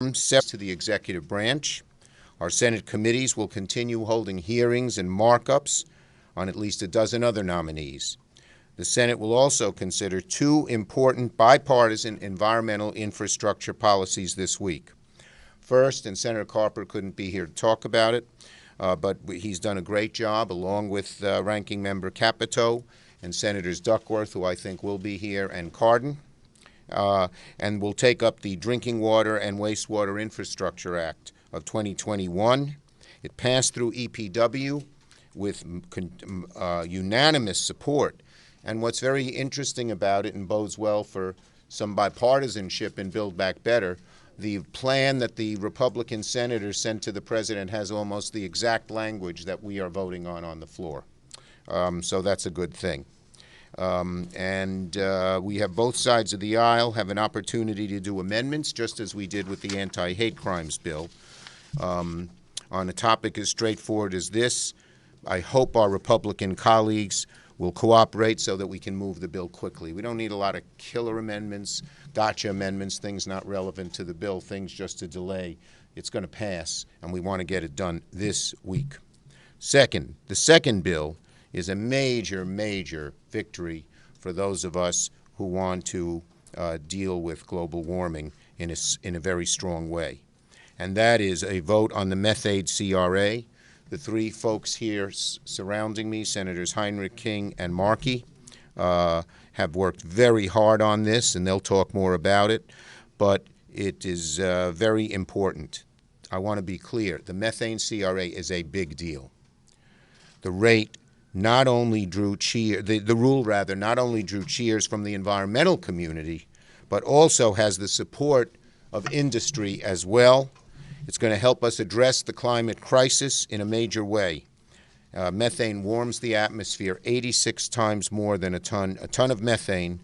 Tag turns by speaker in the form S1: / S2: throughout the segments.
S1: To the executive branch. Our Senate committees will continue holding hearings and markups on at least a dozen other nominees. The Senate will also consider two important bipartisan environmental infrastructure policies this week. First, and Senator Carper couldn't be here to talk about it, but he's done a great job, along with Ranking Member Capito and Senators Duckworth, who I think will be here, and Cardin. And will take up the Drinking Water and Wastewater Infrastructure Act of 2021. It passed through EPW with unanimous support. And what's very interesting about it, and bodes well for some bipartisanship in Build Back Better, the plan that the Republican senators sent to the president has almost the exact language that we are voting on the floor. So that's a good thing. We have both sides of the aisle have an opportunity to do amendments, just as we did with the anti-hate crimes bill. On a topic as straightforward as this, I hope our Republican colleagues will cooperate so that we can move the bill quickly. We don't need a lot of killer amendments, gotcha amendments, things not relevant to the bill, things just to delay. It's going to pass, and we want to get it done this week. Second, the second bill is a major, major victory for those of us who want to deal with global warming in a very strong way. And that is a vote on the Methane CRA. The three folks here surrounding me, Senators Heinrich, King, and Markey, have worked very hard on this, and they'll talk more about it. But it is very important. I want to be clear. The Methane CRA is a big deal. The rate not only drew the rule not only drew cheers from the environmental community, but also has the support of industry as well. It's going to help us address the climate crisis in a major way. Methane warms the atmosphere 86 times more than a ton. A ton of methane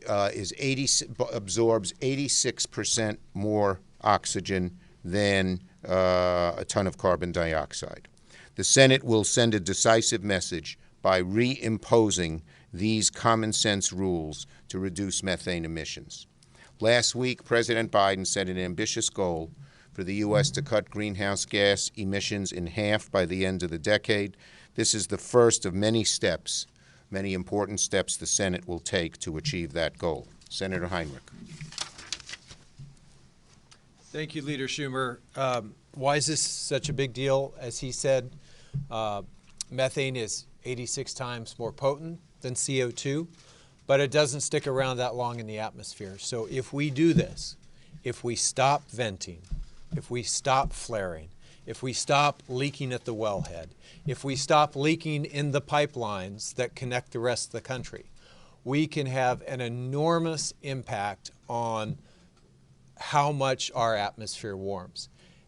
S1: absorbs 86% more oxygen than a ton of carbon dioxide. The Senate will send a decisive message by reimposing these common sense rules to reduce methane emissions. Last week, President Biden set an ambitious goal for the U.S. to cut greenhouse gas emissions in half by the end of the decade. This is the first of many steps, many important steps the Senate will take to achieve that goal. Senator Heinrich.
S2: Thank you, Leader Schumer. Why is this such a big deal? As he said, methane is 86 times more potent than CO2, but it doesn't stick around that long in the atmosphere. So if we do this, if we stop venting, if we stop flaring, if we stop leaking at the wellhead, if we stop leaking in the pipelines that connect the rest of the country, we can have an enormous impact on how much our atmosphere warms.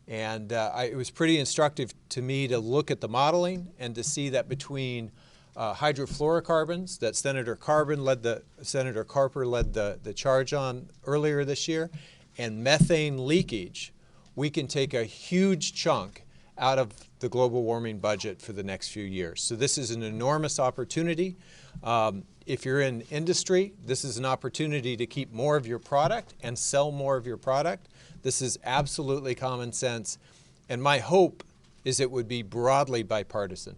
S2: And it was pretty instructive to me to look at the modeling and to see that between hydrofluorocarbons that Senator Carper led the charge on earlier this year, and methane leakage, we can take a huge chunk out of the global warming budget for the next few years. So this is an enormous opportunity. If you're in industry, this is an opportunity to keep more of your product and sell more of your product. This is absolutely common sense. And my hope is it would be broadly bipartisan,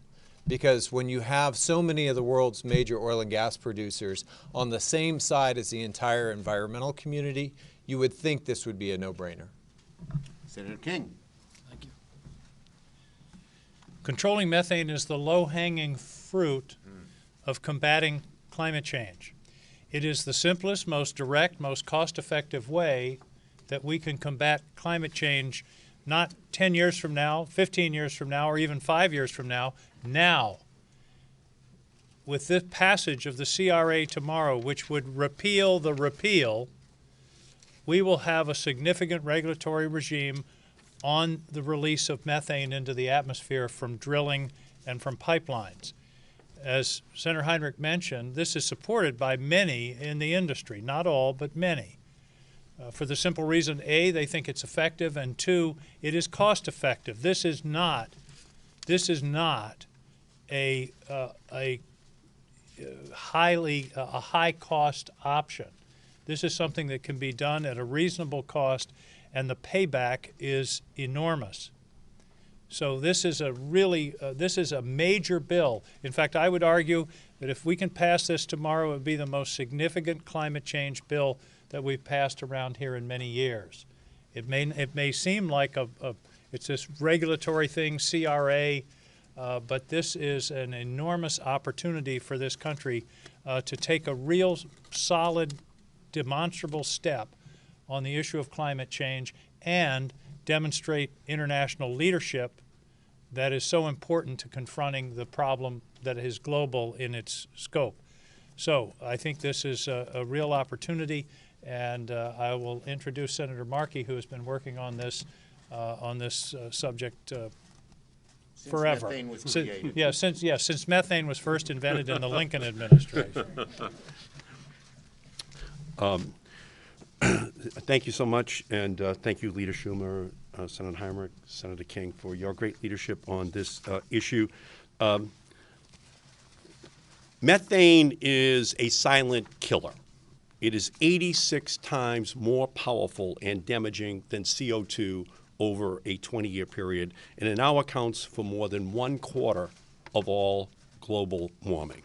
S2: because when you have so many of the world's major oil and gas producers on the same side as the entire environmental community, you would think this would be a no-brainer.
S1: Senator King.
S3: Thank you. Controlling methane is the low-hanging fruit of combating climate change. It is the simplest, most direct, most cost-effective way that we can combat climate change, not 10 years from now, 15 years from now, or even 5 years from now. Now, with this passage of the CRA tomorrow, which would repeal the repeal, we will have a significant regulatory regime on the release of methane into the atmosphere from drilling and from pipelines. As Senator Heinrich mentioned, this is supported by many in the industry, not all, but many. For the simple reason, A, they think it's effective, and two, it is cost effective. This is not a high cost option. This is something that can be done at a reasonable cost and the payback is enormous. So this is a really, this is a major bill. In fact, I would argue that if we can pass this tomorrow, it would be the most significant climate change bill that we've passed around here in many years. It may seem like it's this regulatory thing, CRA, but this is an enormous opportunity for this country to take a real solid, demonstrable step on the issue of climate change and demonstrate international leadership that is so important to confronting the problem that is global in its scope. So I think this is a real opportunity, and I will introduce Senator Markey, who has been working on this subject forever.
S1: Methane was created.
S3: Since methane was first invented in the Lincoln administration.
S4: Thank you so much, and thank you, Leader Schumer, Senator Heinrich, Senator King, for your great leadership on this issue. Methane is a silent killer. It is 86 times more powerful and damaging than CO2 over a 20-year period, and it now accounts for more than 1/4 of all global warming.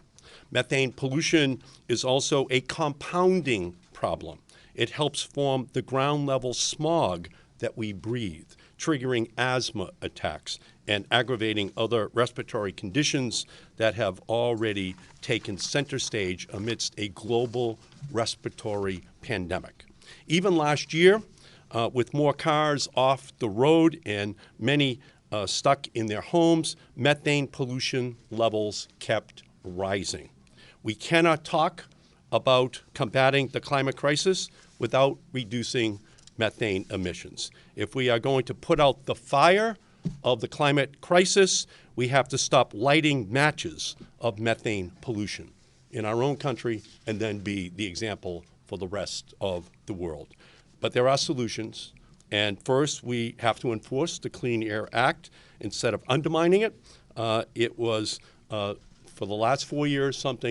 S4: Methane pollution is also a compounding problem. It helps form the ground-level smog that we breathe, triggering asthma attacks and aggravating other respiratory conditions that have already taken center stage amidst a global respiratory pandemic. Even last year, with more cars off the road and many stuck in their homes, methane pollution levels kept rising. We cannot talk about combating the climate crisis without reducing methane emissions. If we are going to put out the fire of the climate crisis, we have to stop lighting matches of methane pollution in our own country and then be the example for the rest of the world. But there are solutions, and first we have to enforce the Clean Air Act instead of undermining it. It was, for the last 4 years, something